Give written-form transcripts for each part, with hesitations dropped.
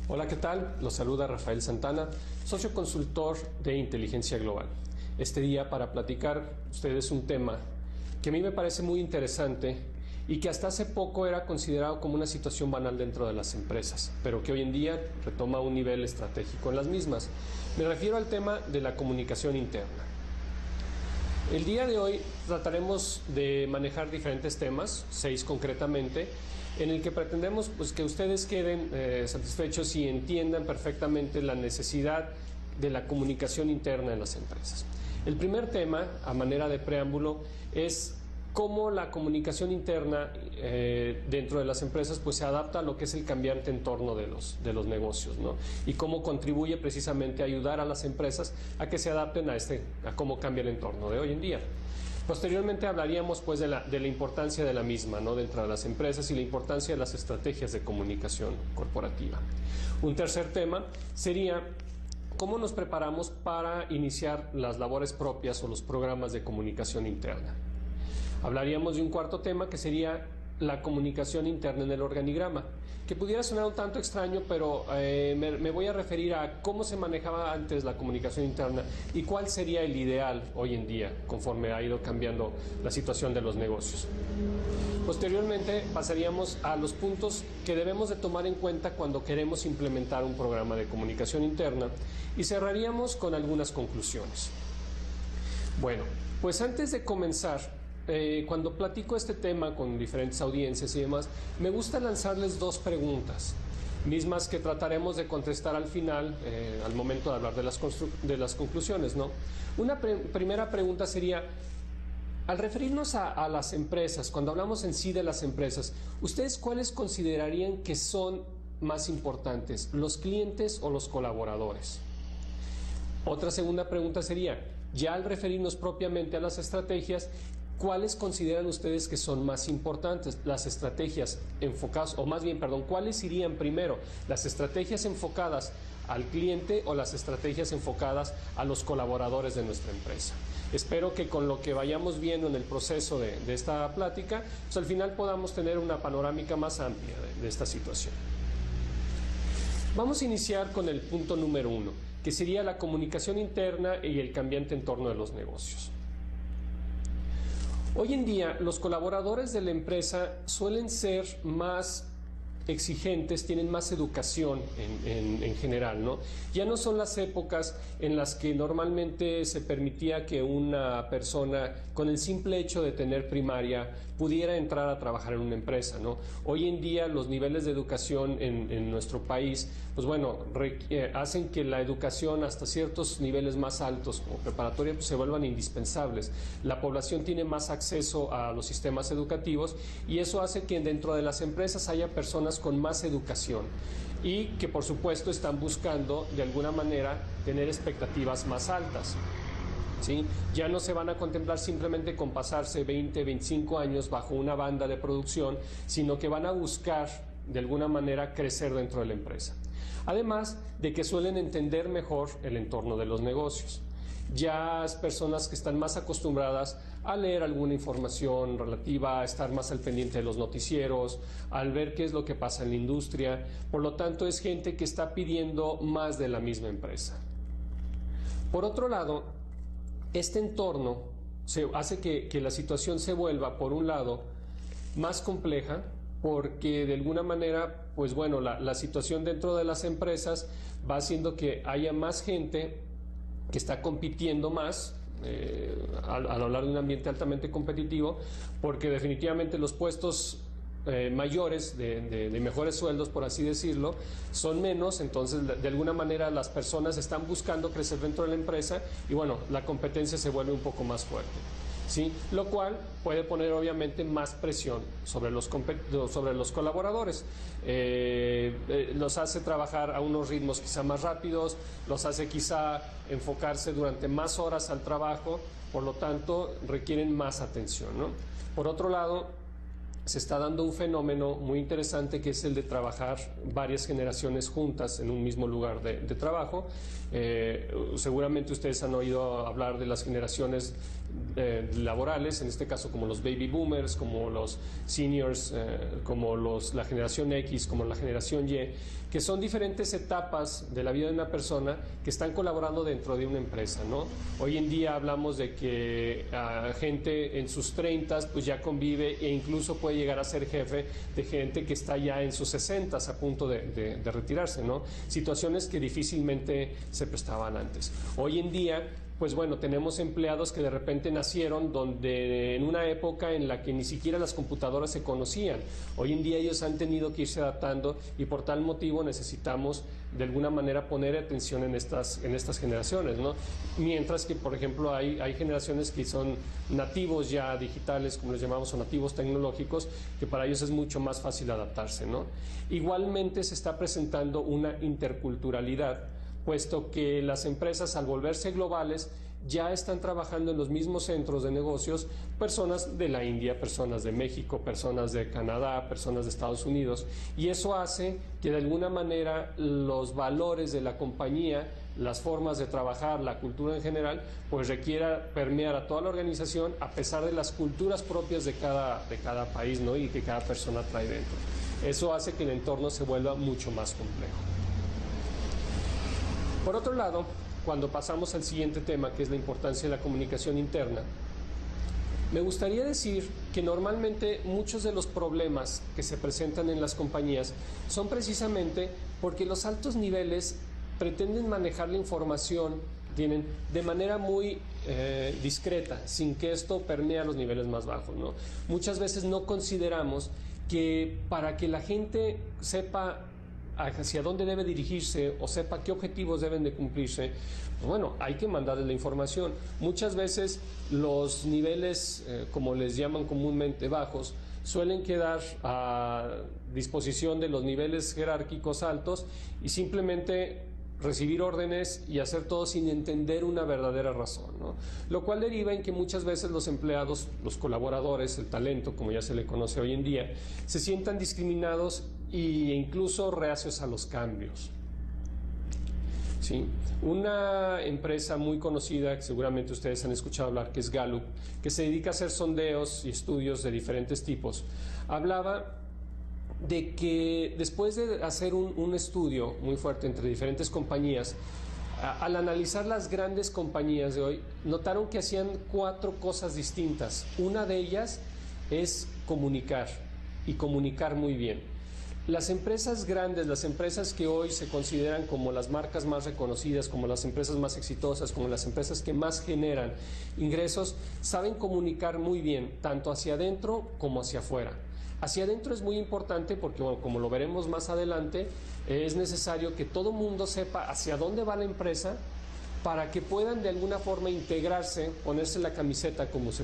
Hola, ¿qué tal? Los saluda Rafael Santana, socio consultor de Inteligencia Global. Este día para platicar ustedes un tema que a mí me parece muy interesante y que hasta hace poco era considerado como una situación banal dentro de las empresas, pero que hoy en día retoma un nivel estratégico en las mismas. Me refiero al tema de la comunicación interna. El día de hoy trataremos de manejar diferentes temas, 6 concretamente, en el que pretendemos que ustedes queden satisfechos y entiendan perfectamente la necesidad de la comunicación interna en las empresas. El primer tema, a manera de preámbulo, es cómo la comunicación interna dentro de las empresas se adapta a lo que es el cambiante entorno de los negocios, ¿no? Y cómo contribuye precisamente a ayudar a las empresas a que se adapten a cómo cambia el entorno de hoy en día. Posteriormente hablaríamos de la importancia de la misma, ¿no?, dentro de las empresas y la importancia de las estrategias de comunicación corporativa. Un tercer tema sería cómo nos preparamos para iniciar las labores propias o los programas de comunicación interna. Hablaríamos de un cuarto tema que sería la comunicación interna en el organigrama, que pudiera sonar un tanto extraño, pero me voy a referir a cómo se manejaba antes la comunicación interna y cuál sería el ideal hoy en día, conforme ha ido cambiando la situación de los negocios. Posteriormente pasaríamos a los puntos que debemos de tomar en cuenta cuando queremos implementar un programa de comunicación interna y cerraríamos con algunas conclusiones. Bueno, pues antes de comenzar, cuando platico este tema con diferentes audiencias y demás, me gusta lanzarles 2 preguntas, mismas que trataremos de contestar al final, al momento de hablar de las conclusiones, ¿no? Una primera pregunta sería, al referirnos a las empresas, cuando hablamos en sí de las empresas, ¿ustedes cuáles considerarían que son más importantes, los clientes o los colaboradores? Otra segunda pregunta sería, ya al referirnos propiamente a las estrategias, ¿cuáles consideran ustedes que son más importantes? Las estrategias enfocadas, o más bien, perdón, ¿cuáles irían primero? ¿Las estrategias enfocadas al cliente o las estrategias enfocadas a los colaboradores de nuestra empresa? Espero que con lo que vayamos viendo en el proceso de esta plática, al final podamos tener una panorámica más amplia de esta situación. Vamos a iniciar con el punto número 1, que sería la comunicación interna y el cambiante entorno de los negocios. Hoy en día, los colaboradores de la empresa suelen ser más exigentes, tienen más educación en general, ¿no? Ya no son las épocas en las que normalmente se permitía que una persona, con el simple hecho de tener primaria, pudiera entrar a trabajar en una empresa, ¿no? Hoy en día los niveles de educación en nuestro país, hacen que la educación hasta ciertos niveles más altos, como preparatoria, se vuelvan indispensables. La población tiene más acceso a los sistemas educativos y eso hace que dentro de las empresas haya personas con más educación y que por supuesto están buscando de alguna manera tener expectativas más altas, ¿sí? Ya no se van a contemplar simplemente con pasarse 20, 25 años bajo una banda de producción, sino que van a buscar de alguna manera crecer dentro de la empresa. Además de que suelen entender mejor el entorno de los negocios. Ya es personas que están más acostumbradas a leer alguna información relativa, a estar más al pendiente de los noticieros, al ver qué es lo que pasa en la industria. Por lo tanto, es gente que está pidiendo más de la misma empresa. Por otro lado, este entorno hace que la situación se vuelva, por un lado, más compleja, porque de alguna manera, la situación dentro de las empresas va haciendo que haya más gente que está compitiendo más al hablar de un ambiente altamente competitivo, porque definitivamente los puestos mayores de mejores sueldos, por así decirlo, son menos. Entonces de alguna manera las personas están buscando crecer dentro de la empresa y la competencia se vuelve un poco más fuerte, ¿sí? Lo cual puede poner obviamente más presión sobre los colaboradores. Los hace trabajar a unos ritmos quizá más rápidos, los hace quizá enfocarse durante más horas al trabajo por lo tanto requieren más atención, ¿no? Por otro lado, se está dando un fenómeno muy interesante que es el de trabajar varias generaciones juntas en un mismo lugar de trabajo. Seguramente ustedes han oído hablar de las generaciones laborales, en este caso como los baby boomers, como los seniors, como la generación X, como la generación Y, que son diferentes etapas de la vida de una persona que están colaborando dentro de una empresa, ¿no? Hoy en día hablamos de que gente en sus 30 pues ya convive e incluso puede llegar a ser jefe de gente que está ya en sus 60 a punto de retirarse, ¿no? Situaciones que difícilmente se prestaban antes. Hoy en día, pues bueno, tenemos empleados que de repente nacieron donde en una época en la que ni siquiera las computadoras se conocían. Hoy en día ellos han tenido que irse adaptando y por tal motivo necesitamos de alguna manera poner atención en estas generaciones, ¿no? Mientras que, por ejemplo, hay generaciones que son nativos ya digitales, como les llamamos, o nativos tecnológicos, que para ellos es mucho más fácil adaptarse, ¿no? Igualmente se está presentando una interculturalidad, puesto que las empresas, al volverse globales, ya están trabajando en los mismos centros de negocios personas de la India, personas de México, personas de Canadá, personas de Estados Unidos, y eso hace que de alguna manera los valores de la compañía, las formas de trabajar, la cultura en general, pues requiera permear a toda la organización a pesar de las culturas propias de cada país, ¿no? Y que cada persona trae dentro. Eso hace que el entorno se vuelva mucho más complejo. Por otro lado, cuando pasamos al siguiente tema, que es la importancia de la comunicación interna, me gustaría decir que normalmente muchos de los problemas que se presentan en las compañías son precisamente porque los altos niveles pretenden manejar la información tienen de manera muy discreta, sin que esto permee a los niveles más bajos, ¿no? Muchas veces no consideramos que para que la gente sepa hacia dónde debe dirigirse o sepa qué objetivos deben de cumplirse, pues bueno, hay que mandarles la información. Muchas veces los niveles, como les llaman comúnmente, bajos, suelen quedar a disposición de los niveles jerárquicos altos y simplemente recibir órdenes y hacer todo sin entender una verdadera razón, ¿no? Lo cual deriva en que muchas veces los empleados, los colaboradores, el talento, como ya se le conoce hoy en día, se sientan discriminados e incluso reacios a los cambios. ¿Sí? Una empresa muy conocida, que seguramente ustedes han escuchado hablar, que es Gallup, que se dedica a hacer sondeos y estudios de diferentes tipos, hablaba de que después de hacer un estudio muy fuerte entre diferentes compañías, al analizar las grandes compañías de hoy, notaron que hacían 4 cosas distintas. Una de ellas es comunicar, y comunicar muy bien. Las empresas grandes, las empresas que hoy se consideran como las marcas más reconocidas, como las empresas más exitosas, como las empresas que más generan ingresos, saben comunicar muy bien, tanto hacia adentro como hacia afuera. Hacia adentro es muy importante porque, bueno, como lo veremos más adelante, es necesario que todo mundo sepa hacia dónde va la empresa para que puedan de alguna forma integrarse, ponerse la camiseta, como se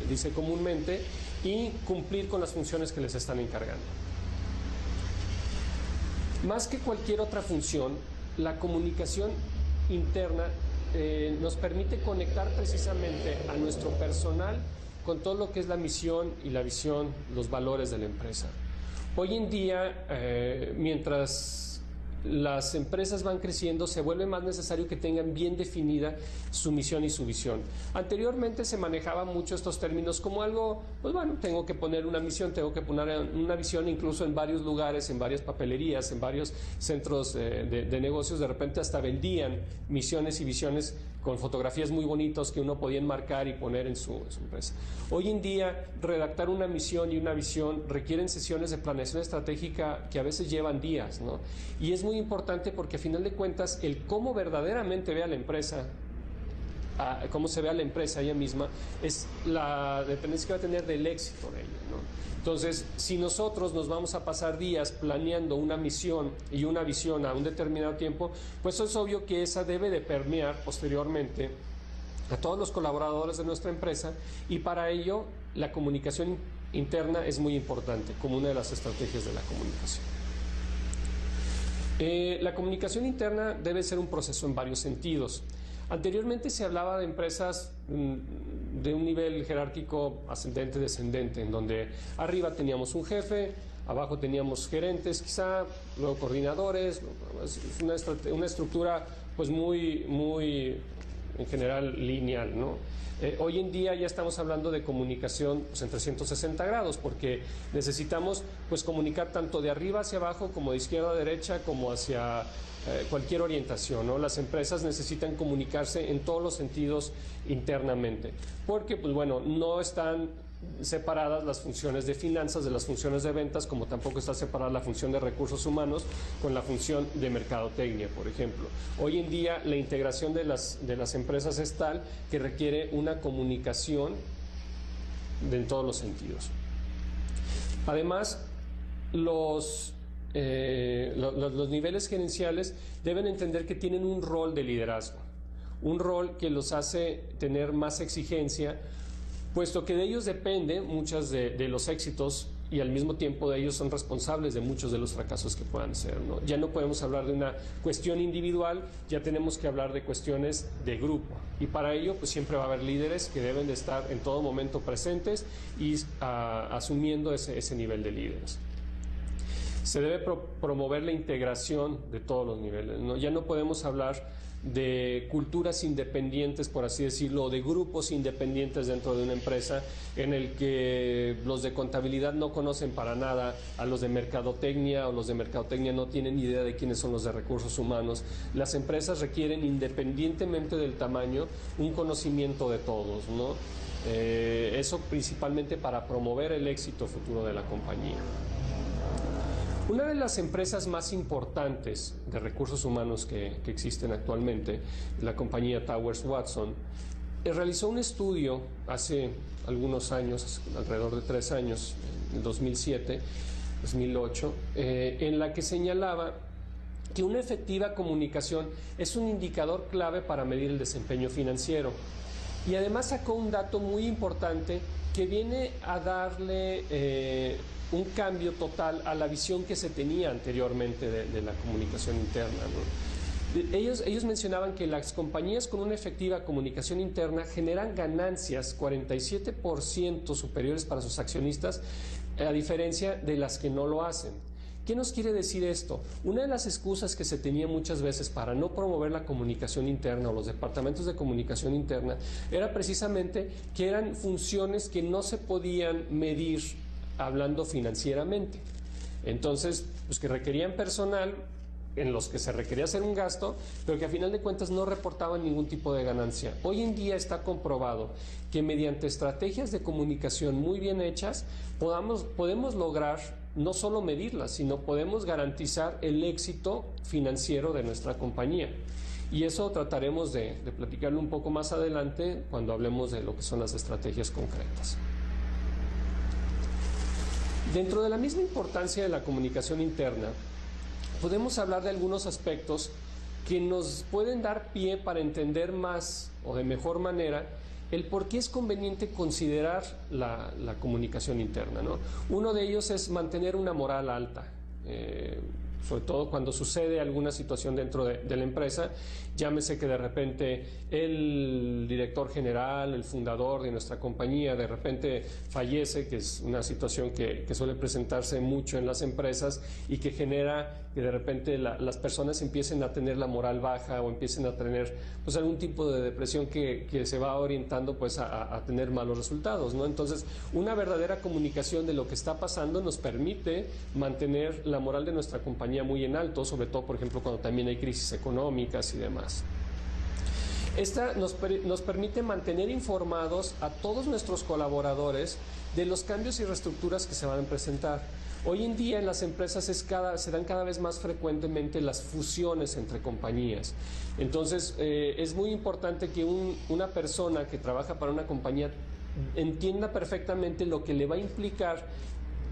dice comúnmente, y cumplir con las funciones que les están encargando. Más que cualquier otra función, la comunicación interna nos permite conectar precisamente a nuestro personal con todo lo que es la misión y la visión, los valores de la empresa. Hoy en día, mientras las empresas van creciendo, se vuelve más necesario que tengan bien definida su misión y su visión. Anteriormente se manejaba mucho estos términos como algo, pues bueno, tengo que poner una misión, tengo que poner una visión, incluso en varios lugares, en varias papelerías, en varios centros de negocios, de repente hasta vendían misiones y visiones con fotografías muy bonitas que uno podía enmarcar y poner en su empresa. Hoy en día, redactar una misión y una visión requieren sesiones de planeación estratégica que a veces llevan días, ¿no? Y es muy importante porque a final de cuentas el cómo verdaderamente ve a la empresa, cómo se ve a la empresa ella misma, es la dependencia que va a tener del éxito de ella, ¿no? Entonces, si nosotros nos vamos a pasar días planeando una misión y una visión a un determinado tiempo, pues es obvio que esa debe de permear posteriormente a todos los colaboradores de nuestra empresa, y para ello la comunicación interna es muy importante como una de las estrategias de la comunicación. La comunicación interna debe ser un proceso en varios sentidos. Anteriormente se hablaba de empresas de un nivel jerárquico ascendente-descendente, en donde arriba teníamos un jefe, abajo teníamos gerentes quizá, luego coordinadores. Es una estructura pues muy en general lineal, ¿no? Hoy en día ya estamos hablando de comunicación pues, en 360 grados, porque necesitamos pues comunicar tanto de arriba hacia abajo como de izquierda a derecha, como hacia cualquier orientación, ¿no? Las empresas necesitan comunicarse en todos los sentidos internamente, porque pues bueno, no están separadas las funciones de finanzas de las funciones de ventas, como tampoco está separada la función de recursos humanos con la función de mercadotecnia, por ejemplo. Hoy en día la integración de las empresas es tal que requiere una comunicación en todos los sentidos. Además, los niveles gerenciales deben entender que tienen un rol de liderazgo, un rol que los hace tener más exigencia, puesto que de ellos depende muchos de los éxitos y al mismo tiempo de ellos son responsables de muchos de los fracasos que puedan ser, ¿no? Ya no podemos hablar de una cuestión individual, ya tenemos que hablar de cuestiones de grupo, y para ello pues siempre va a haber líderes que deben de estar en todo momento presentes y asumiendo ese nivel de líderes. Se debe promover la integración de todos los niveles, ¿no? Ya no podemos hablar de culturas independientes, por así decirlo, o de grupos independientes dentro de una empresa en el que los de contabilidad no conocen para nada a los de mercadotecnia, o los de mercadotecnia no tienen idea de quiénes son los de recursos humanos. Las empresas requieren, independientemente del tamaño, un conocimiento de todos, ¿no? Eso principalmente para promover el éxito futuro de la compañía. Una de las empresas más importantes de recursos humanos que existen actualmente, la compañía Towers Watson, realizó un estudio hace algunos años, alrededor de 3 años, en 2007, 2008, en la que señalaba que una efectiva comunicación es un indicador clave para medir el desempeño financiero. Y además sacó un dato muy importante que viene a darle un cambio total a la visión que se tenía anteriormente de la comunicación interna, ¿no? Ellos mencionaban que las compañías con una efectiva comunicación interna generan ganancias 47% superiores para sus accionistas, a diferencia de las que no lo hacen. ¿Qué nos quiere decir esto? Una de las excusas que se tenía muchas veces para no promover la comunicación interna o los departamentos de comunicación interna era precisamente que eran funciones que no se podían medir hablando financieramente. Entonces, pues que requerían personal en los que se requería hacer un gasto, pero que a final de cuentas no reportaban ningún tipo de ganancia. Hoy en día está comprobado que mediante estrategias de comunicación muy bien hechas podemos lograr no solo medirlas, sino podemos garantizar el éxito financiero de nuestra compañía. Y eso trataremos de platicarlo un poco más adelante cuando hablemos de lo que son las estrategias concretas. Dentro de la misma importancia de la comunicación interna, podemos hablar de algunos aspectos que nos pueden dar pie para entender más o de mejor manera el por qué es conveniente considerar la comunicación interna, ¿no? Uno de ellos es mantener una moral alta, sobre todo cuando sucede alguna situación dentro de la empresa, llámese que de repente el director general, el fundador de nuestra compañía de repente fallece, que es una situación que suele presentarse mucho en las empresas y que genera que de repente las personas empiecen a tener la moral baja o empiecen a tener pues algún tipo de depresión que se va orientando pues a tener malos resultados, ¿no? Entonces, una verdadera comunicación de lo que está pasando nos permite mantener la moral de nuestra compañía muy en alto, sobre todo, por ejemplo, cuando también hay crisis económicas y demás. Esta nos permite mantener informados a todos nuestros colaboradores de los cambios y reestructuras que se van a presentar. Hoy en día en las empresas se dan cada vez más frecuentemente las fusiones entre compañías. Entonces, es muy importante que una persona que trabaja para una compañía entienda perfectamente lo que le va a implicar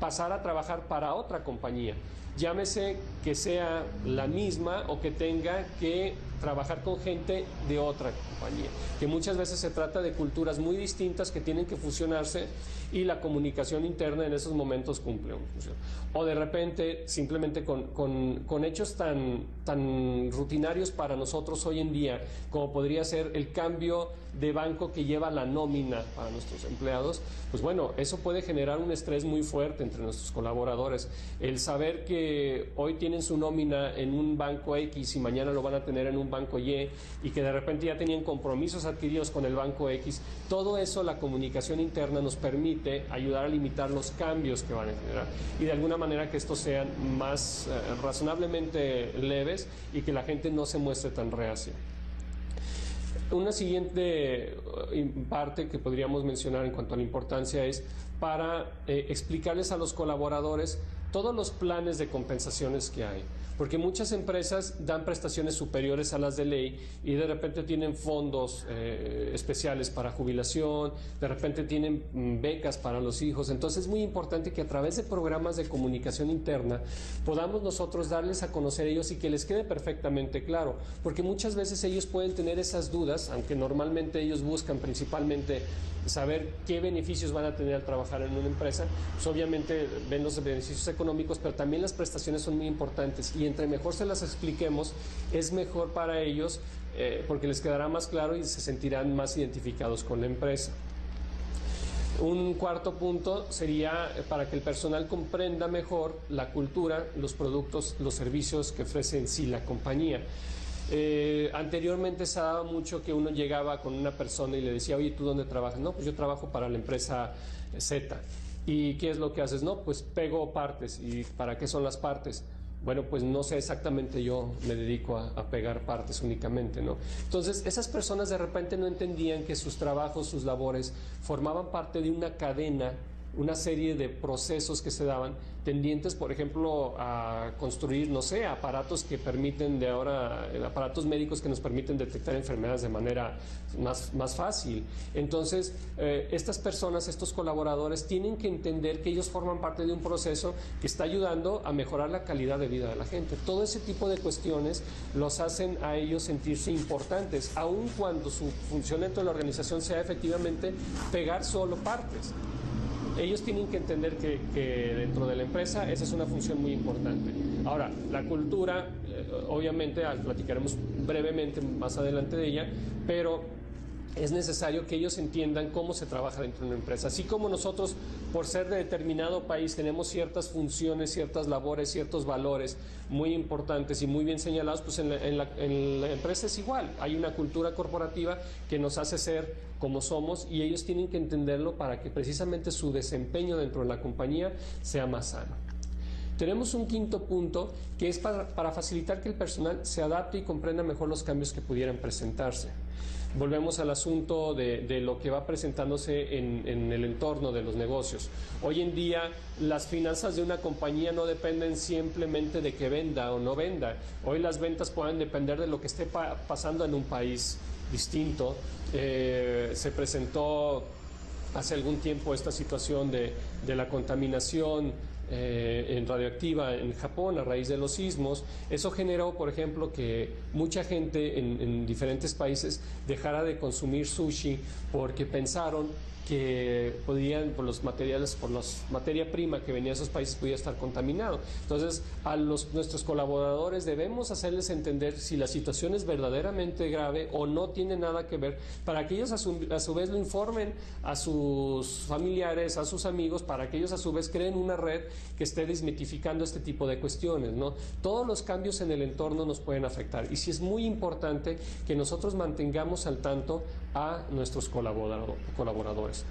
pasar a trabajar para otra compañía. Llámese que sea la misma o que tenga que trabajar con gente de otra compañía, que muchas veces se trata de culturas muy distintas que tienen que fusionarse y la comunicación interna en esos momentos cumple una función. O de repente simplemente con hechos tan tan rutinarios para nosotros hoy en día, como podría ser el cambio de banco que lleva la nómina para nuestros empleados, pues bueno, eso puede generar un estrés muy fuerte entre nuestros colaboradores. El saber que hoy tienen su nómina en un banco X y mañana lo van a tener en un banco Y, y que de repente ya tenían compromisos adquiridos con el banco X, todo eso, la comunicación interna nos permite ayudar a limitar los cambios que van a generar y de alguna manera que estos sean más razonablemente leves y que la gente no se muestre tan reacia. Una siguiente parte que podríamos mencionar en cuanto a la importancia es para explicarles a los colaboradores todos los planes de compensaciones que hay, porque muchas empresas dan prestaciones superiores a las de ley y de repente tienen fondos especiales para jubilación, de repente tienen becas para los hijos. Entonces es muy importante que a través de programas de comunicación interna podamos nosotros darles a conocer a ellos y que les quede perfectamente claro, porque muchas veces ellos pueden tener esas dudas, aunque normalmente ellos buscan principalmente saber qué beneficios van a tener al trabajar en una empresa. Pues obviamente ven los beneficios económicos, pero también las prestaciones son muy importantes y entre mejor se las expliquemos es mejor para ellos, porque les quedará más claro y se sentirán más identificados con la empresa. Un cuarto punto sería para que el personal comprenda mejor la cultura, los productos, los servicios que ofrece en sí la compañía. Anteriormente se daba mucho que uno llegaba con una persona y le decía, oye, ¿tú dónde trabajas? No, pues yo trabajo para la empresa Z. ¿Y qué es lo que haces? No, pues pego partes. ¿Y para qué son las partes? Bueno, pues no sé exactamente, yo me dedico a pegar partes únicamente, ¿no? Entonces, esas personas de repente no entendían que sus trabajos, sus labores, formaban parte de una cadena, una serie de procesos que se daban tendientes, por ejemplo, a construir, no sé, aparatos que permiten de ahora, aparatos médicos que nos permiten detectar enfermedades de manera más fácil. Entonces, estas personas, estos colaboradores, tienen que entender que ellos forman parte de un proceso que está ayudando a mejorar la calidad de vida de la gente. Todo ese tipo de cuestiones los hacen a ellos sentirse importantes, aun cuando su función dentro de la organización sea efectivamente pegar solo partes. Ellos tienen que entender que dentro de la empresa esa es una función muy importante. Ahora, la cultura, obviamente platicaremos brevemente más adelante de ella, pero es necesario que ellos entiendan cómo se trabaja dentro de una empresa. Así como nosotros, por ser de determinado país, tenemos ciertas funciones, ciertas labores, ciertos valores muy importantes y muy bien señalados, pues en la empresa es igual. Hay una cultura corporativa que nos hace ser como somos y ellos tienen que entenderlo para que precisamente su desempeño dentro de la compañía sea más sano. Tenemos un quinto punto que es para facilitar que el personal se adapte y comprenda mejor los cambios que pudieran presentarse. Volvemos al asunto de lo que va presentándose en el entorno de los negocios. Hoy en día las finanzas de una compañía no dependen simplemente de que venda o no venda. Hoy las ventas pueden depender de lo que esté pasando en un país distinto. Se presentó hace algún tiempo esta situación de la contaminación en radioactiva en Japón a raíz de los sismos. Eso generó, por ejemplo, que mucha gente en diferentes países dejara de consumir sushi porque pensaron que podían, por los materiales, por la materia prima que venía de esos países, podía estar contaminado. Entonces, a nuestros colaboradores debemos hacerles entender si la situación es verdaderamente grave o no tiene nada que ver, para que ellos a su vez lo informen a sus familiares, a sus amigos, para que ellos a su vez creen una red que esté desmitificando este tipo de cuestiones, ¿no? Todos los cambios en el entorno nos pueden afectar y sí es muy importante que nosotros mantengamos al tanto a nuestros colaboradores.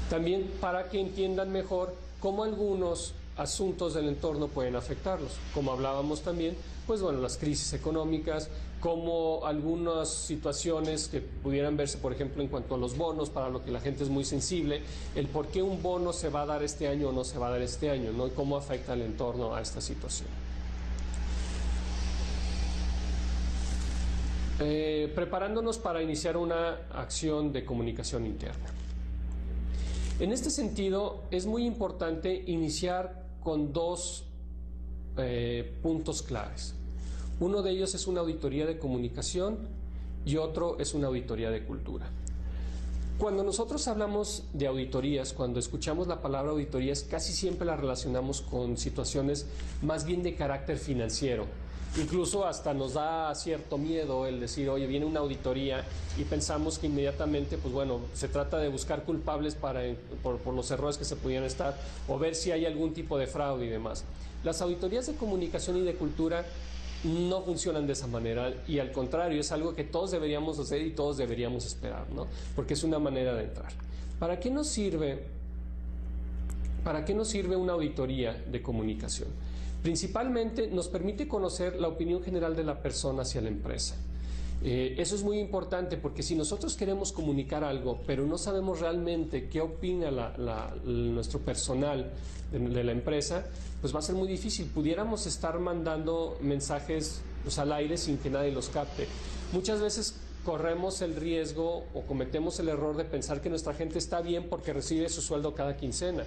También para que entiendan mejor cómo algunos asuntos del entorno pueden afectarlos. Como hablábamos también, pues bueno, las crisis económicas, como algunas situaciones que pudieran verse, por ejemplo, en cuanto a los bonos, para lo que la gente es muy sensible, el por qué un bono se va a dar este año o no se va a dar este año, ¿no? Y cómo afecta el entorno a esta situación. Preparándonos para iniciar una acción de comunicación interna. En este sentido, es muy importante iniciar con dos puntos claves. Uno de ellos es una auditoría de comunicación y otro es una auditoría de cultura. Cuando nosotros hablamos de auditorías, cuando escuchamos la palabra auditorías, casi siempre la relacionamos con situaciones más bien de carácter financiero. Incluso hasta nos da cierto miedo el decir, oye, viene una auditoría y pensamos que inmediatamente, pues bueno, se trata de buscar culpables por los errores que se pudieran estar o ver si hay algún tipo de fraude y demás. Las auditorías de comunicación y de cultura no funcionan de esa manera y al contrario, es algo que todos deberíamos hacer y todos deberíamos esperar, ¿no? Porque es una manera de entrar. ¿Para qué nos sirve una auditoría de comunicación? Principalmente nos permite conocer la opinión general de la persona hacia la empresa. Eso es muy importante porque si nosotros queremos comunicar algo, pero no sabemos realmente qué opina nuestro personal de la empresa, pues va a ser muy difícil. Pudiéramos estar mandando mensajes pues, al aire sin que nadie los capte. Muchas veces corremos el riesgo o cometemos el error de pensar que nuestra gente está bien porque recibe su sueldo cada quincena,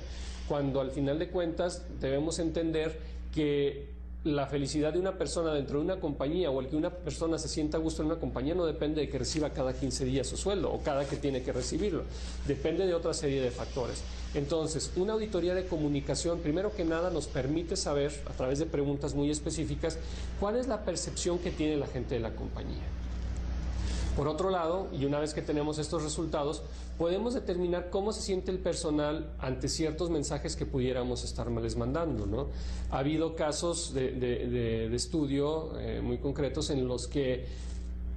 cuando al final de cuentas debemos entender que la felicidad de una persona dentro de una compañía o el que una persona se sienta a gusto en una compañía no depende de que reciba cada 15 días su sueldo o cada que tiene que recibirlo, depende de otra serie de factores. Entonces, una auditoría de comunicación, primero que nada, nos permite saber, a través de preguntas muy específicas, cuál es la percepción que tiene la gente de la compañía. Por otro lado, y una vez que tenemos estos resultados, podemos determinar cómo se siente el personal ante ciertos mensajes que pudiéramos estarles mandando, ¿no? Ha habido casos de estudio muy concretos en los que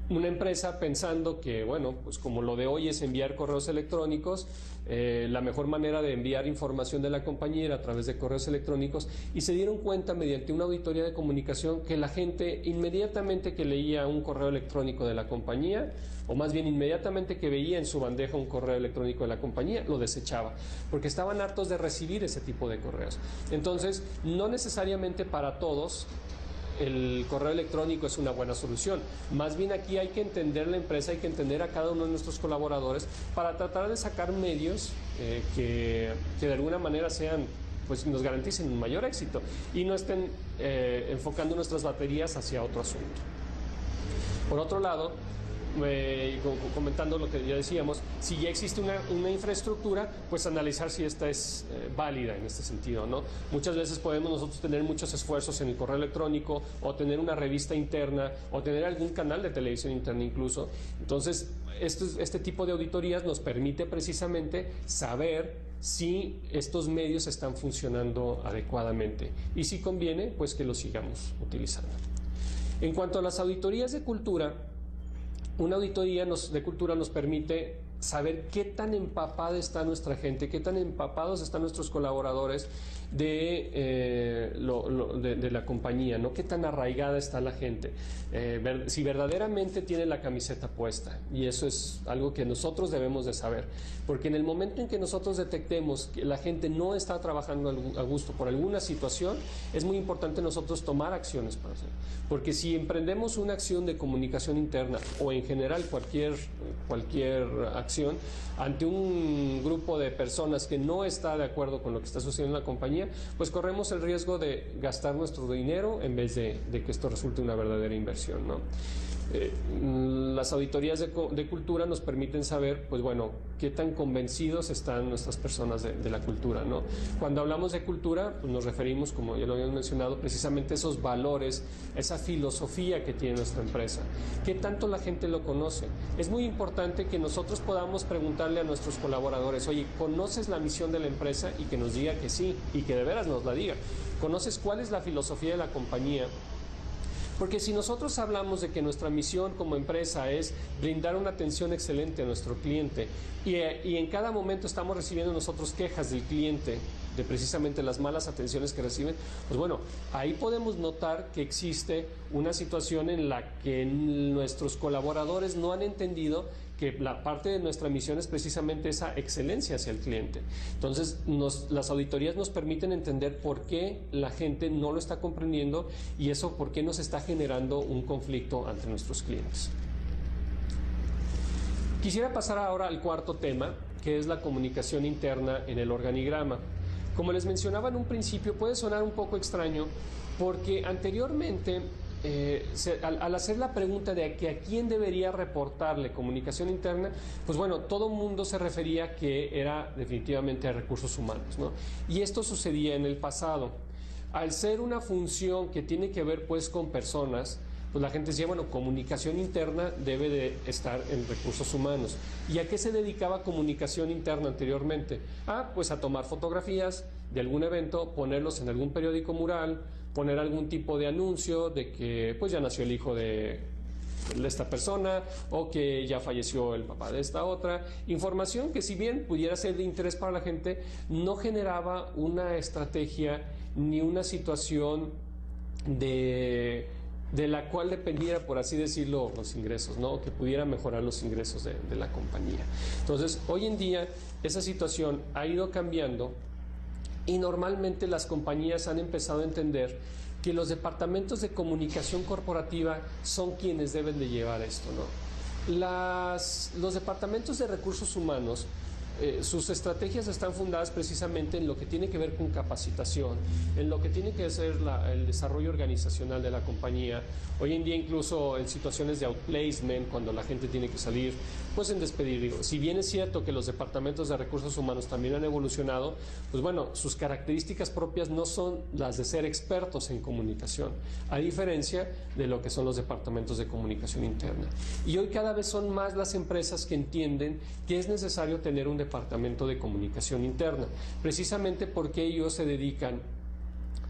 una empresa pensando que, bueno, pues como lo de hoy es enviar correos electrónicos, la mejor manera de enviar información de la compañía era a través de correos electrónicos y se dieron cuenta mediante una auditoría de comunicación que la gente inmediatamente que leía un correo electrónico de la compañía, o más bien inmediatamente que veía en su bandeja un correo electrónico de la compañía, lo desechaba, porque estaban hartos de recibir ese tipo de correos. Entonces, no necesariamente para todos el correo electrónico es una buena solución. Más bien aquí hay que entender la empresa, hay que entender a cada uno de nuestros colaboradores para tratar de sacar medios que de alguna manera sean, pues nos garanticen un mayor éxito y no estén enfocando nuestras baterías hacia otro asunto. Por otro lado, comentando lo que ya decíamos, si ya existe una infraestructura, pues analizar si esta es válida en este sentido, ¿no? Muchas veces podemos nosotros tener muchos esfuerzos en el correo electrónico o tener una revista interna o tener algún canal de televisión interna incluso. Entonces, este tipo de auditorías nos permite precisamente saber si estos medios están funcionando adecuadamente y si conviene, pues que los sigamos utilizando. En cuanto a las auditorías de cultura, una auditoría de cultura nos permite saber qué tan empapada está nuestra gente, qué tan empapados están nuestros colaboradores de la compañía, ¿no? Qué tan arraigada está la gente, si verdaderamente tiene la camiseta puesta, y eso es algo que nosotros debemos de saber, porque en el momento en que nosotros detectemos que la gente no está trabajando a gusto por alguna situación, es muy importante nosotros tomar acciones para hacerlo, porque si emprendemos una acción de comunicación interna o en general cualquier acción ante un grupo de personas que no está de acuerdo con lo que está sucediendo en la compañía, pues corremos el riesgo de gastar nuestro dinero en vez de que esto resulte una verdadera inversión, ¿no? Las auditorías de cultura nos permiten saber, pues bueno, qué tan convencidos están nuestras personas de la cultura, ¿no? Cuando hablamos de cultura, pues nos referimos, como ya lo habíamos mencionado, precisamente a esos valores, esa filosofía que tiene nuestra empresa. ¿Qué tanto la gente lo conoce? Es muy importante que nosotros podamos preguntarle a nuestros colaboradores, oye, ¿conoces la misión de la empresa? Y que nos diga que sí, y que de veras nos la diga. ¿Conoces cuál es la filosofía de la compañía? Porque si nosotros hablamos de que nuestra misión como empresa es brindar una atención excelente a nuestro cliente y en cada momento estamos recibiendo nosotros quejas del cliente de precisamente las malas atenciones que reciben, pues bueno, ahí podemos notar que existe una situación en la que nuestros colaboradores no han entendido que la parte de nuestra misión es precisamente esa excelencia hacia el cliente. Entonces, las auditorías nos permiten entender por qué la gente no lo está comprendiendo y eso por qué nos está generando un conflicto ante nuestros clientes. Quisiera pasar ahora al cuarto tema, que es la comunicación interna en el organigrama. Como les mencionaba en un principio, puede sonar un poco extraño porque anteriormente al hacer la pregunta de que a quién debería reportarle comunicación interna, pues bueno, todo el mundo se refería a que era definitivamente a recursos humanos, ¿no? Y esto sucedía en el pasado. Al ser una función que tiene que ver pues con personas, pues la gente decía, bueno, comunicación interna debe de estar en recursos humanos. ¿Y a qué se dedicaba comunicación interna anteriormente? Pues a tomar fotografías de algún evento, ponerlos en algún periódico mural, poner algún tipo de anuncio de que pues ya nació el hijo de esta persona o que ya falleció el papá de esta otra. Información que si bien pudiera ser de interés para la gente, no generaba una estrategia ni una situación de la cual dependiera, por así decirlo, los ingresos, ¿no? Que pudiera mejorar los ingresos de la compañía. Entonces, hoy en día esa situación ha ido cambiando y normalmente las compañías han empezado a entender que los departamentos de comunicación corporativa son quienes deben de llevar esto, ¿no? Los departamentos de recursos humanos, sus estrategias están fundadas precisamente en lo que tiene que ver con capacitación, en lo que tiene que ser el desarrollo organizacional de la compañía. Hoy en día incluso en situaciones de outplacement, cuando la gente tiene que salir, pues en despedir. Si bien es cierto que los departamentos de recursos humanos también han evolucionado, pues bueno, sus características propias no son las de ser expertos en comunicación, a diferencia de lo que son los departamentos de comunicación interna. Y hoy cada vez son más las empresas que entienden que es necesario tener un departamento de comunicación interna, precisamente porque ellos se dedican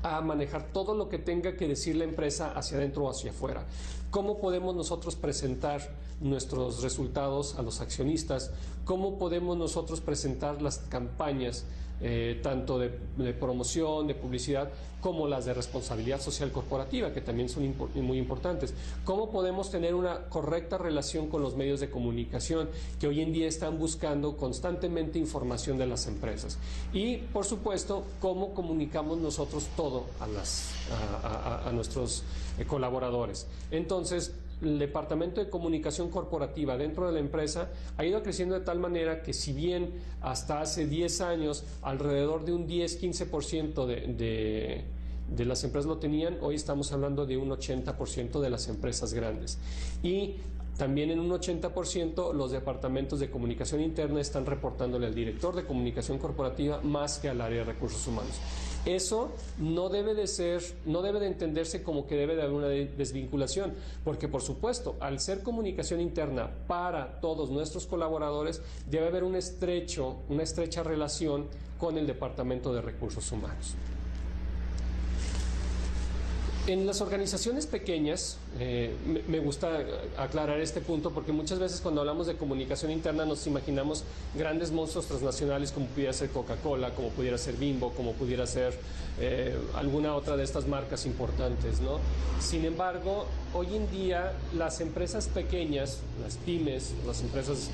a manejar todo lo que tenga que decir la empresa hacia adentro o hacia afuera. ¿Cómo podemos nosotros presentar nuestros resultados a los accionistas? ¿Cómo podemos nosotros presentar las campañas, tanto de promoción, de publicidad, como las de responsabilidad social corporativa, que también son muy importantes? ¿Cómo podemos tener una correcta relación con los medios de comunicación que hoy en día están buscando constantemente información de las empresas? Y, por supuesto, ¿cómo comunicamos nosotros todo a nuestros colaboradores? Entonces, el departamento de comunicación corporativa dentro de la empresa ha ido creciendo de tal manera que, si bien hasta hace 10 años alrededor de un 10-15% de las empresas lo tenían, hoy estamos hablando de un 80% de las empresas grandes. Y también en un 80% los departamentos de comunicación interna están reportándole al director de comunicación corporativa más que al área de recursos humanos. Eso no debe de entenderse como que debe de haber una desvinculación, porque por supuesto, al ser comunicación interna para todos nuestros colaboradores, debe haber una estrecha relación con el departamento de recursos humanos. En las organizaciones pequeñas, me gusta aclarar este punto, porque muchas veces cuando hablamos de comunicación interna nos imaginamos grandes monstruos transnacionales como pudiera ser Coca-Cola, como pudiera ser Bimbo, como pudiera ser alguna otra de estas marcas importantes, ¿no? Sin embargo, hoy en día las empresas pequeñas, las pymes, las empresas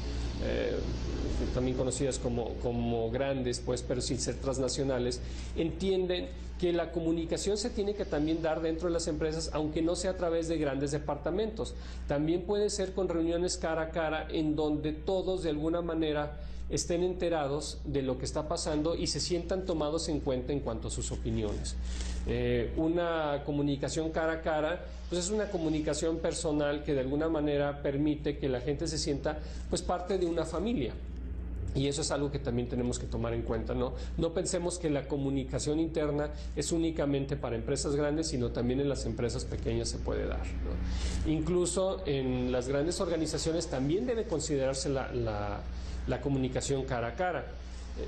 también conocidas como grandes, pues, pero sin ser transnacionales, entienden que la comunicación se tiene que también dar dentro de las empresas, aunque no sea a través de grandes departamentos. También puede ser con reuniones cara a cara, en donde todos de alguna manera estén enterados de lo que está pasando y se sientan tomados en cuenta en cuanto a sus opiniones. Una comunicación cara a cara, pues es una comunicación personal que de alguna manera permite que la gente se sienta pues parte de una familia. Y eso es algo que también tenemos que tomar en cuenta, ¿no? No pensemos que la comunicación interna es únicamente para empresas grandes, sino también en las empresas pequeñas se puede dar, ¿no? Incluso en las grandes organizaciones también debe considerarse la comunicación cara a cara,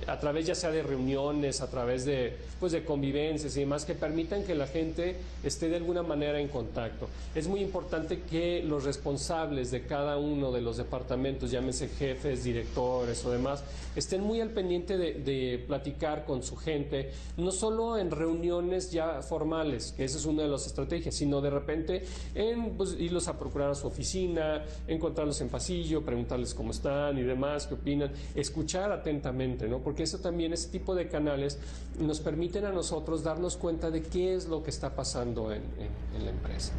a través ya sea de reuniones, a través de convivencias y demás, que permitan que la gente esté de alguna manera en contacto. Es muy importante que los responsables de cada uno de los departamentos, llámese jefes, directores o demás, estén muy al pendiente de platicar con su gente, no solo en reuniones ya formales, que esa es una de las estrategias, sino de repente irlos a procurar a su oficina, encontrarlos en pasillo, preguntarles cómo están y demás, qué opinan, escuchar atentamente, ¿no? Porque eso también, ese tipo de canales nos permiten a nosotros darnos cuenta de qué es lo que está pasando en la empresa.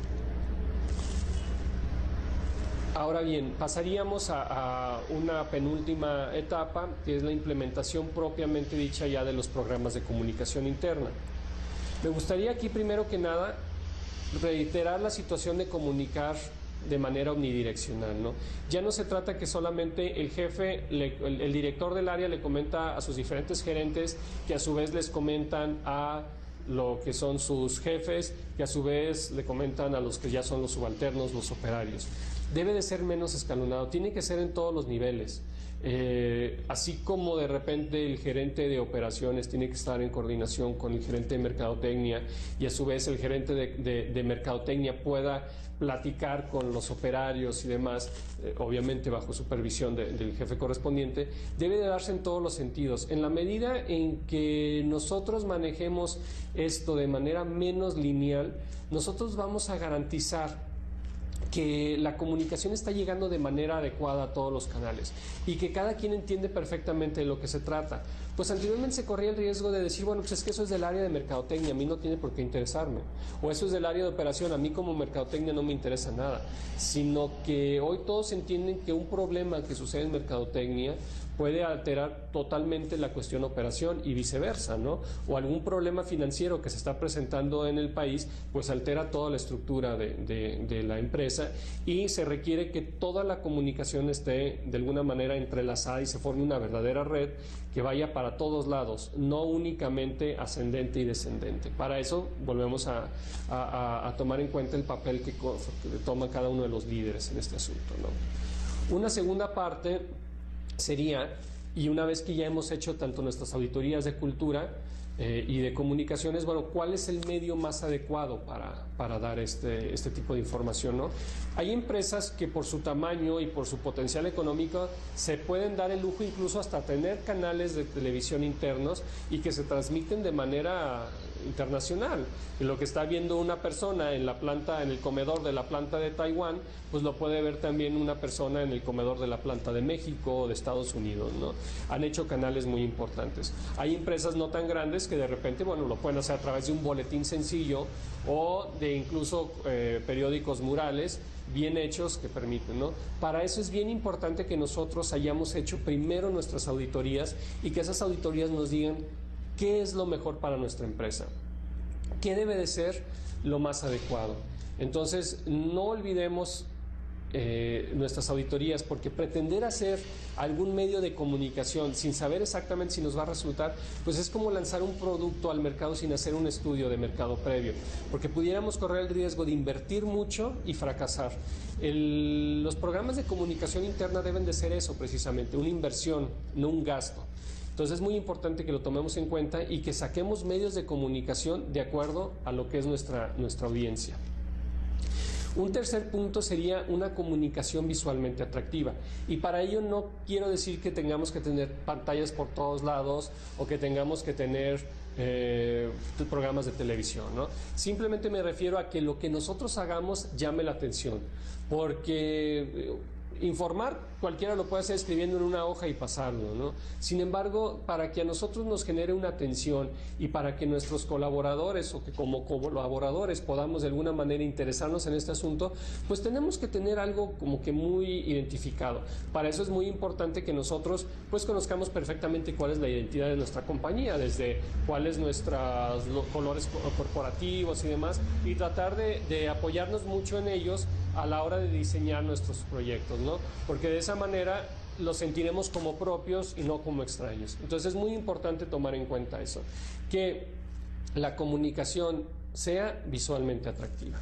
Ahora bien, pasaríamos a una penúltima etapa, que es la implementación propiamente dicha ya de los programas de comunicación interna. Me gustaría aquí, primero que nada, reiterar la situación de comunicar de manera omnidireccional, ¿no? Ya no se trata que solamente el jefe, el director del área le comenta a sus diferentes gerentes, que a su vez les comentan a lo que son sus jefes, que a su vez le comentan a los que ya son los subalternos, los operarios. Debe de ser menos escalonado, tiene que ser en todos los niveles. Así como de repente el gerente de operaciones tiene que estar en coordinación con el gerente de mercadotecnia y a su vez el gerente de mercadotecnia pueda platicar con los operarios y demás, obviamente bajo supervisión del jefe correspondiente, debe de darse en todos los sentidos. En la medida en que nosotros manejemos esto de manera menos lineal, nosotros vamos a garantizar que la comunicación está llegando de manera adecuada a todos los canales y que cada quien entiende perfectamente de lo que se trata. Pues anteriormente se corría el riesgo de decir, bueno, pues es que eso es del área de mercadotecnia, a mí no tiene por qué interesarme, o eso es del área de operación, a mí como mercadotecnia no me interesa nada, sino que hoy todos entienden que un problema que sucede en mercadotecnia puede alterar totalmente la cuestión operación y viceversa, ¿no? O algún problema financiero que se está presentando en el país, pues altera toda la estructura de la empresa y se requiere que toda la comunicación esté de alguna manera entrelazada y se forme una verdadera red que vaya para todos lados, no únicamente ascendente y descendente. Para eso volvemos a tomar en cuenta el papel que toma cada uno de los líderes en este asunto, ¿no? Una segunda parte sería, y una vez que ya hemos hecho tanto nuestras auditorías de cultura y de comunicaciones, bueno, ¿cuál es el medio más adecuado para dar este tipo de información, ¿no? Hay empresas que por su tamaño y por su potencial económico se pueden dar el lujo incluso hasta tener canales de televisión internos y que se transmiten de manera internacional. Y lo que está viendo una persona en la planta, en el comedor de la planta de Taiwán, pues lo puede ver también una persona en el comedor de la planta de México o de Estados Unidos, ¿no? Han hecho canales muy importantes. Hay empresas no tan grandes que de repente, bueno, lo pueden hacer a través de un boletín sencillo o de incluso periódicos murales bien hechos que permiten, ¿no? Para eso es bien importante que nosotros hayamos hecho primero nuestras auditorías y que esas auditorías nos digan qué es lo mejor para nuestra empresa, qué debe de ser lo más adecuado. Entonces, no olvidemos nuestras auditorías, porque pretender hacer algún medio de comunicación sin saber exactamente si nos va a resultar, pues es como lanzar un producto al mercado sin hacer un estudio de mercado previo, porque pudiéramos correr el riesgo de invertir mucho y fracasar. Los programas de comunicación interna deben de ser eso precisamente, una inversión, no un gasto. Entonces es muy importante que lo tomemos en cuenta y que saquemos medios de comunicación de acuerdo a lo que es nuestra audiencia. Un tercer punto sería una comunicación visualmente atractiva, y para ello no quiero decir que tengamos que tener pantallas por todos lados o que tengamos que tener programas de televisión, ¿no? Simplemente me refiero a que lo que nosotros hagamos llame la atención, porque informar cualquiera lo puede hacer escribiendo en una hoja y pasarlo, ¿no? Sin embargo, para que a nosotros nos genere una atención y para que nuestros colaboradores o que como colaboradores podamos de alguna manera interesarnos en este asunto, pues tenemos que tener algo como que muy identificado. Para eso es muy importante que nosotros pues conozcamos perfectamente cuál es la identidad de nuestra compañía, desde cuáles nuestros colores corporativos y demás, y tratar de apoyarnos mucho en ellos a la hora de diseñar nuestros proyectos, ¿no? Porque de esa manera los sentiremos como propios y no como extraños. Entonces es muy importante tomar en cuenta eso, que la comunicación sea visualmente atractiva.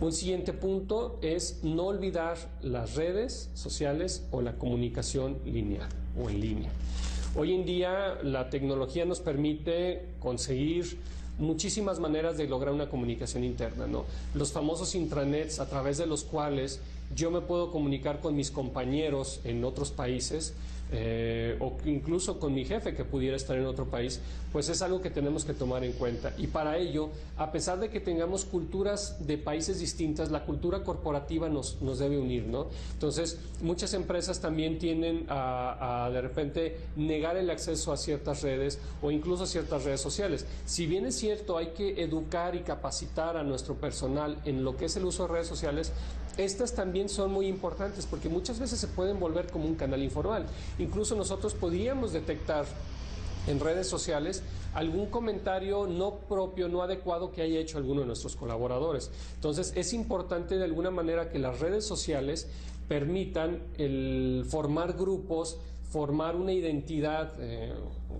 Un siguiente punto es no olvidar las redes sociales o la comunicación lineal o en línea. Hoy en día la tecnología nos permite conseguir muchísimas maneras de lograr una comunicación interna, ¿no? Los famosos intranets a través de los cuales yo me puedo comunicar con mis compañeros en otros países o incluso con mi jefe que pudiera estar en otro país, pues es algo que tenemos que tomar en cuenta. Y para ello, a pesar de que tengamos culturas de países distintas, la cultura corporativa nos debe unir, ¿no? Entonces, muchas empresas también tienden a de repente negar el acceso a ciertas redes o incluso a ciertas redes sociales. Si bien es cierto, hay que educar y capacitar a nuestro personal en lo que es el uso de redes sociales, estas también son muy importantes porque muchas veces se pueden volver como un canal informal. Incluso nosotros podríamos detectar en redes sociales algún comentario no propio, no adecuado que haya hecho alguno de nuestros colaboradores. Entonces es importante de alguna manera que las redes sociales permitan el formar grupos, formar una identidad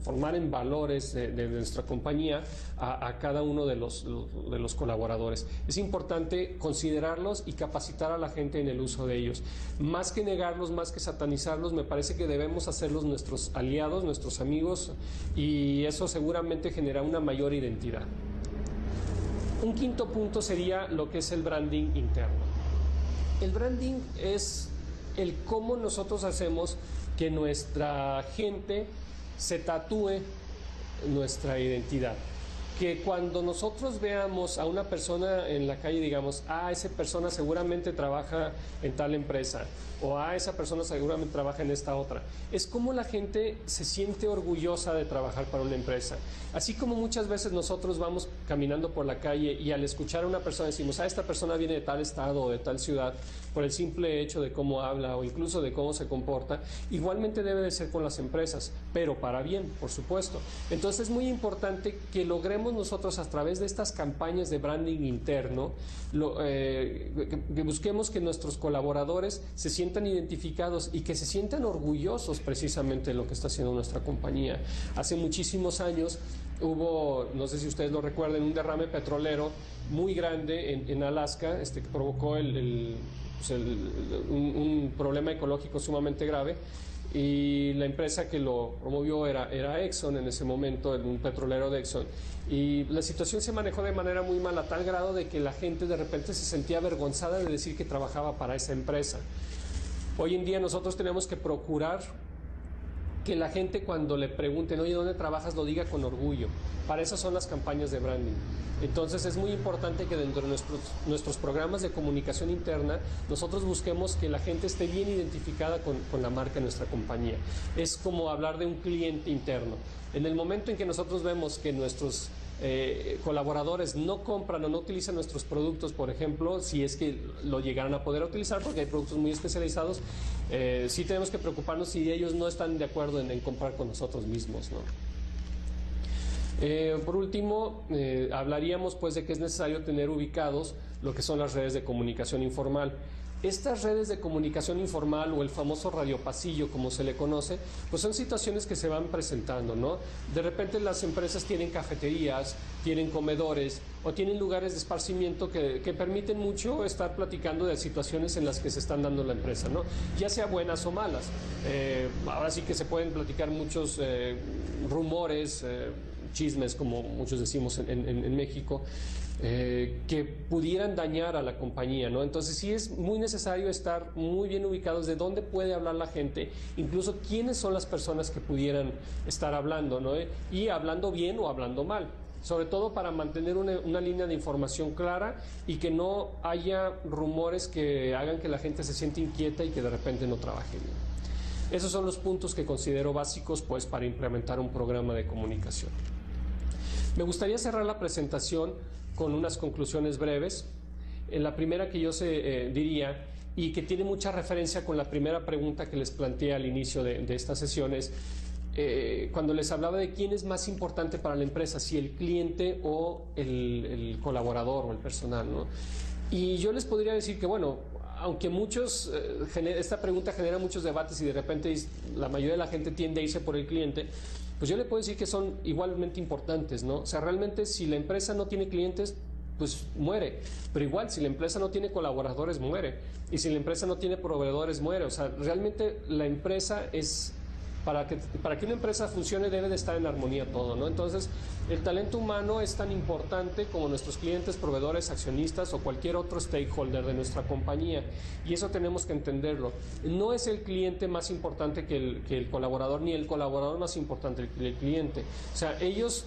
formar en valores de nuestra compañía a cada uno de los colaboradores. Es importante considerarlos y capacitar a la gente en el uso de ellos. Más que negarlos, más que satanizarlos, me parece que debemos hacerlos nuestros aliados, nuestros amigos, y eso seguramente genera una mayor identidad. Un quinto punto sería lo que es el branding interno. El branding es el cómo nosotros hacemos que nuestra gente se tatúe nuestra identidad. Que cuando nosotros veamos a una persona en la calle, digamos, esa persona seguramente trabaja en tal empresa, o esa persona seguramente trabaja en esta otra. Es como la gente se siente orgullosa de trabajar para una empresa. Así como muchas veces nosotros vamos caminando por la calle y al escuchar a una persona decimos, esta persona viene de tal estado o de tal ciudad, por el simple hecho de cómo habla o incluso de cómo se comporta, igualmente debe de ser con las empresas, pero para bien, por supuesto. Entonces es muy importante que logremos nosotros a través de estas campañas de branding interno, que busquemos que nuestros colaboradores se sientan identificados y que se sientan orgullosos precisamente de lo que está haciendo nuestra compañía. Hace muchísimos años hubo, no sé si ustedes lo recuerden, un derrame petrolero muy grande en Alaska, que provocó un problema ecológico sumamente grave, y la empresa que lo promovió era Exxon en ese momento, un petrolero de Exxon, y la situación se manejó de manera muy mala, a tal grado de que la gente de repente se sentía avergonzada de decir que trabajaba para esa empresa. Hoy en día nosotros tenemos que procurar que la gente, cuando le pregunten, oye, ¿dónde trabajas?, lo diga con orgullo. Para eso son las campañas de branding. Entonces es muy importante que dentro de nuestros programas de comunicación interna nosotros busquemos que la gente esté bien identificada con la marca de nuestra compañía. Es como hablar de un cliente interno. En el momento en que nosotros vemos que nuestros colaboradores no compran o no utilizan nuestros productos, por ejemplo, si es que lo llegaran a poder utilizar, porque hay productos muy especializados, sí tenemos que preocuparnos si ellos no están de acuerdo en comprar con nosotros mismos, ¿no? Por último, hablaríamos pues de que es necesario tener ubicados lo que son las redes de comunicación informal. Estas redes de comunicación informal, o el famoso radiopasillo como se le conoce, pues son situaciones que se van presentando, ¿no? De repente las empresas tienen cafeterías, tienen comedores o tienen lugares de esparcimiento que permiten mucho estar platicando de situaciones en las que se están dando la empresa, ¿no? Ya sea buenas o malas. Ahora sí que se pueden platicar muchos rumores, chismes, como muchos decimos en México, que pudieran dañar a la compañía, ¿no? Entonces sí es muy necesario estar muy bien ubicados de dónde puede hablar la gente, incluso quiénes son las personas que pudieran estar hablando, ¿no? Y hablando bien o hablando mal, sobre todo para mantener una línea de información clara y que no haya rumores que hagan que la gente se sienta inquieta y que de repente no trabaje bien. Esos son los puntos que considero básicos pues para implementar un programa de comunicación. Me gustaría cerrar la presentación con unas conclusiones breves. La primera que yo diría, y que tiene mucha referencia con la primera pregunta que les planteé al inicio de esta sesión, es cuando les hablaba de quién es más importante para la empresa, si el cliente o el colaborador o el personal, ¿no? Y yo les podría decir que, bueno, aunque esta pregunta genera muchos debates y de repente la mayoría de la gente tiende a irse por el cliente, pues yo le puedo decir que son igualmente importantes, ¿no? O sea, realmente si la empresa no tiene clientes, pues muere. Pero igual, si la empresa no tiene colaboradores, muere. Y si la empresa no tiene proveedores, muere. O sea, realmente la empresa es... Para que una empresa funcione debe de estar en armonía todo, ¿no? Entonces, el talento humano es tan importante como nuestros clientes, proveedores, accionistas o cualquier otro stakeholder de nuestra compañía. Y eso tenemos que entenderlo. No es el cliente más importante que el colaborador, ni el colaborador más importante que el cliente. O sea, ellos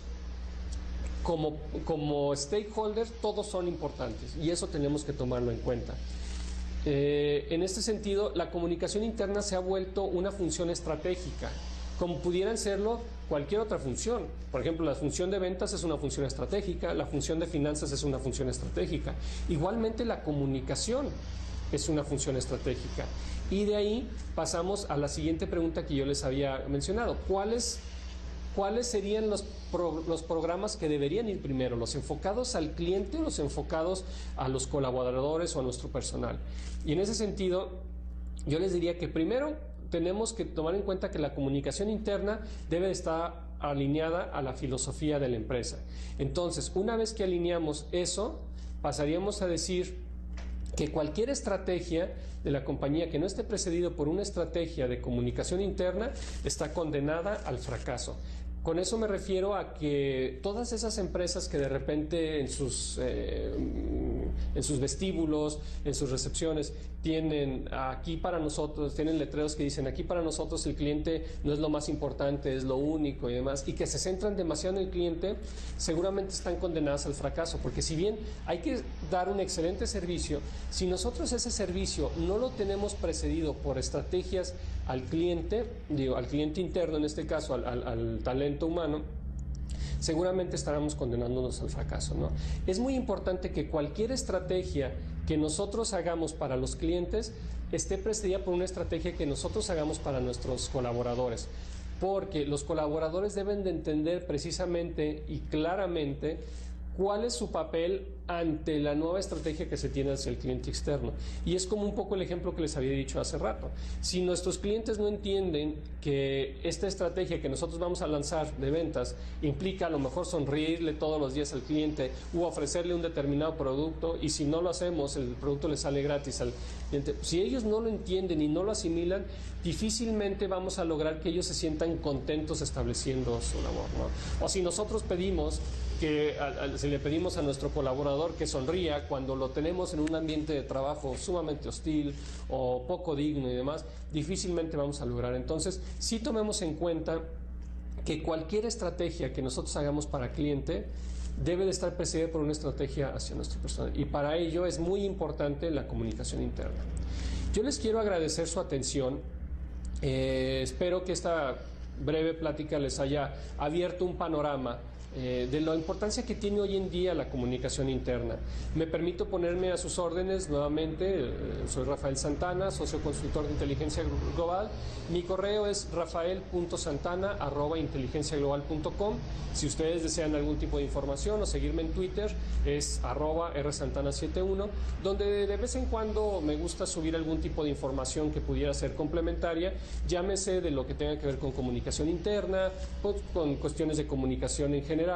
como stakeholders todos son importantes y eso tenemos que tomarlo en cuenta. En este sentido, la comunicación interna se ha vuelto una función estratégica, como pudieran serlo cualquier otra función. Por ejemplo, la función de ventas es una función estratégica, la función de finanzas es una función estratégica. Igualmente, la comunicación es una función estratégica. Y de ahí pasamos a la siguiente pregunta que yo les había mencionado. ¿Cuáles serían los programas que deberían ir primero? ¿Los enfocados al cliente o los enfocados a los colaboradores o a nuestro personal? Y en ese sentido, yo les diría que primero tenemos que tomar en cuenta que la comunicación interna debe estar alineada a la filosofía de la empresa. Entonces, una vez que alineamos eso, pasaríamos a decir que cualquier estrategia de la compañía que no esté precedido por una estrategia de comunicación interna está condenada al fracaso. Con eso me refiero a que todas esas empresas que de repente en sus vestíbulos, en sus recepciones, tienen aquí para nosotros, tienen letreros que dicen aquí para nosotros el cliente no es lo más importante, es lo único y demás, y que se centran demasiado en el cliente, seguramente están condenadas al fracaso, porque si bien hay que dar un excelente servicio, si nosotros ese servicio no lo tenemos precedido por estrategias al cliente, al cliente interno en este caso, al talento humano, seguramente estaremos condenándonos al fracaso, ¿no? Es muy importante que cualquier estrategia que nosotros hagamos para los clientes esté precedida por una estrategia que nosotros hagamos para nuestros colaboradores, porque los colaboradores deben de entender precisamente y claramente cuál es su papel ante la nueva estrategia que se tiene hacia el cliente externo. Y es como un poco el ejemplo que les había dicho hace rato. Si nuestros clientes no entienden que esta estrategia que nosotros vamos a lanzar de ventas implica a lo mejor sonreírle todos los días al cliente u ofrecerle un determinado producto, y si no lo hacemos, el producto le sale gratis al cliente, si ellos no lo entienden y no lo asimilan, difícilmente vamos a lograr que ellos se sientan contentos estableciendo su labor, ¿no? O si nosotros pedimos si le pedimos a nuestro colaborador que sonría cuando lo tenemos en un ambiente de trabajo sumamente hostil o poco digno y demás, difícilmente vamos a lograr. Entonces, sí tomemos en cuenta que cualquier estrategia que nosotros hagamos para cliente debe de estar precedida por una estrategia hacia nuestro personal, y para ello es muy importante la comunicación interna. Yo les quiero agradecer su atención. Espero que esta breve plática les haya abierto un panorama de la importancia que tiene hoy en día la comunicación interna. Me permito ponerme a sus órdenes nuevamente. Soy Rafael Santana, socio consultor de inteligencia global. Mi correo es rafael.santana@inteligenciaglobal.com. Si ustedes desean algún tipo de información o seguirme en Twitter, es @rsantana71, donde de vez en cuando me gusta subir algún tipo de información que pudiera ser complementaria, llámese de lo que tenga que ver con comunicación interna, con cuestiones de comunicación en general,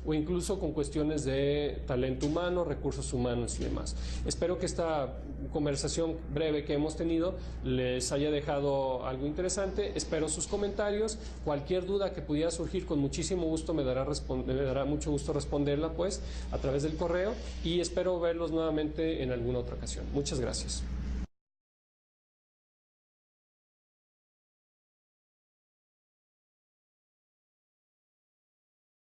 o incluso con cuestiones de talento humano, recursos humanos y demás. Espero que esta conversación breve que hemos tenido les haya dejado algo interesante. Espero sus comentarios. Cualquier duda que pudiera surgir, con muchísimo gusto me dará mucho gusto responderla pues a través del correo, y espero verlos nuevamente en alguna otra ocasión. Muchas gracias.